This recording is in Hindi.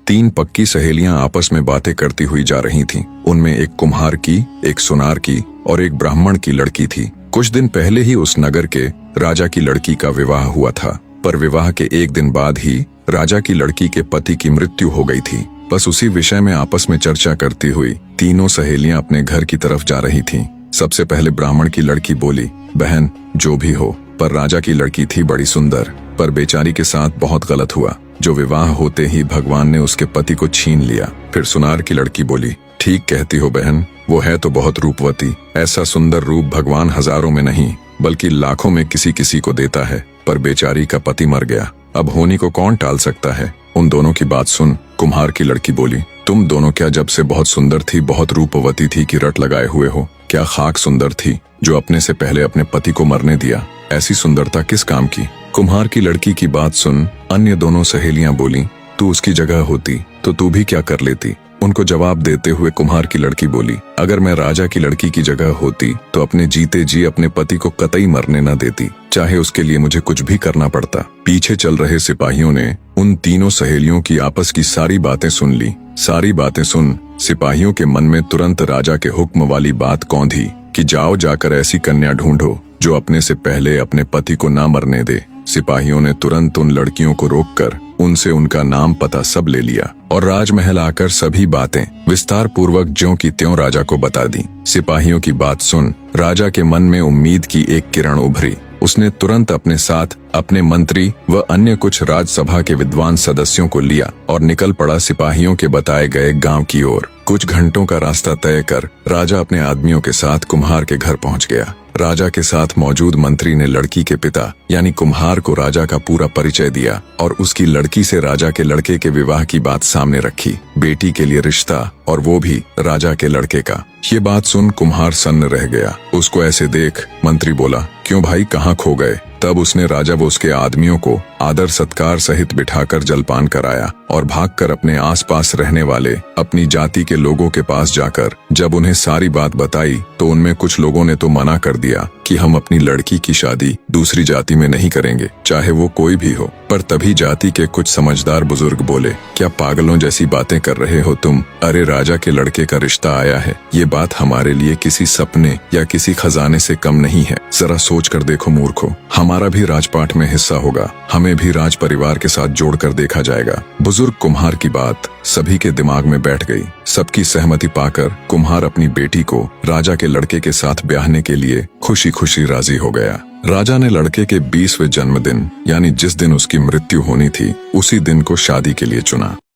तीन पक्की सहेलियां आपस में बातें करती हुई जा रही थीं। उनमें एक कुम्हार की, एक सुनार की और एक ब्राह्मण की लड़की थी। कुछ दिन पहले ही उस नगर के राजा की लड़की का विवाह हुआ था, पर विवाह के एक दिन बाद ही राजा की लड़की के पति की मृत्यु हो गई थी। बस उसी विषय में आपस में चर्चा करती हुई तीनों सहेलियां अपने घर की तरफ जा रही थीं। सबसे पहले ब्राह्मण की लड़की बोली, बहन जो भी हो, पर राजा की लड़की थी बड़ी सुंदर, पर बेचारी के साथ बहुत गलत हुआ, जो विवाह होते ही भगवान ने उसके पति को छीन लिया। फिर सुनार की लड़की बोली, ठीक कहती हो बहन, वो है तो बहुत रूपवती, ऐसा सुंदर रूप भगवान हजारों में नहीं बल्कि लाखों में किसी किसी को देता है, पर बेचारी का पति मर गया, अब होनी को कौन टाल सकता है। उन दोनों की बात सुन कुम्हार की लड़की बोली, तुम दोनों क्या जब से बहुत सुंदर थी, बहुत रूपवती थी कि रट लगाए हुए हो? क्या खाक सुंदर थी जो अपने से पहले अपने पति को मरने दिया? ऐसी सुंदरता किस काम की? कुम्हार की लड़की की बात सुन अन्य दोनों सहेलियां बोली, तू उसकी जगह होती तो तू भी क्या कर लेती? उनको जवाब देते हुए कुम्हार की लड़की बोली, अगर मैं राजा की लड़की की जगह होती तो अपने जीते जी अपने पति को कतई मरने न देती, चाहे उसके लिए मुझे कुछ भी करना पड़ता। पीछे चल रहे सिपाहियों ने उन तीनों सहेलियों की आपस की सारी बातें सुन ली। सारी बातें सुन सिपाहियों के मन में तुरंत राजा के हुक्म वाली बात कौंधी कि जाओ जाकर ऐसी कन्या ढूंढो जो अपने से पहले अपने पति को ना मरने दे। सिपाहियों ने तुरंत उन लड़कियों को रोककर उनसे उनका नाम पता सब ले लिया और राजमहल आकर सभी बातें विस्तार पूर्वक ज्यों की त्यों राजा को बता दी। सिपाहियों की बात सुन राजा के मन में उम्मीद की एक किरण उभरी। उसने तुरंत अपने साथ अपने मंत्री व अन्य कुछ राजसभा के विद्वान सदस्यों को लिया और निकल पड़ा सिपाहियों के बताए गए गांव की ओर। कुछ घंटों का रास्ता तय कर राजा अपने आदमियों के साथ कुम्हार के घर पहुंच गया। राजा के साथ मौजूद मंत्री ने लड़की के पिता यानी कुम्हार को राजा का पूरा परिचय दिया और उसकी लड़की से राजा के लड़के के विवाह की बात सामने रखी। बेटी के लिए रिश्ता और वो भी राजा के लड़के का। ये बात सुन कुम्हार सन्न रह गया। उसको ऐसे देख मंत्री बोला, क्यों भाई कहाँ खो गए? तब उसने राजा व उसके आदमियों को आदर सत्कार सहित बिठाकर जलपान कराया और भागकर अपने आसपास रहने वाले अपनी जाति के लोगों के पास जाकर जब उन्हें सारी बात बताई तो उनमें कुछ लोगों ने तो मना कर दिया कि हम अपनी लड़की की शादी दूसरी जाति में नहीं करेंगे, चाहे वो कोई भी हो। पर तभी जाति के कुछ समझदार बुजुर्ग बोले, क्या पागलों जैसी बातें कर रहे हो तुम? अरे राजा के लड़के का रिश्ता आया है, ये बात हमारे लिए किसी सपने या किसी खजाने से कम नहीं है। जरा सोच कर देखो मूर्खों, हमारा भी राजपाट में हिस्सा होगा, हमें भी राज परिवार के साथ जोड़कर देखा जाएगा। बुजुर्ग कुम्हार की बात सभी के दिमाग में बैठ गई। सबकी सहमति पाकर कुम्हार अपनी बेटी को राजा के लड़के के साथ ब्याहने के लिए खुशी खुशी राजी हो गया। राजा ने लड़के के 20वें जन्मदिन यानी जिस दिन उसकी मृत्यु होनी थी उसी दिन को शादी के लिए चुना।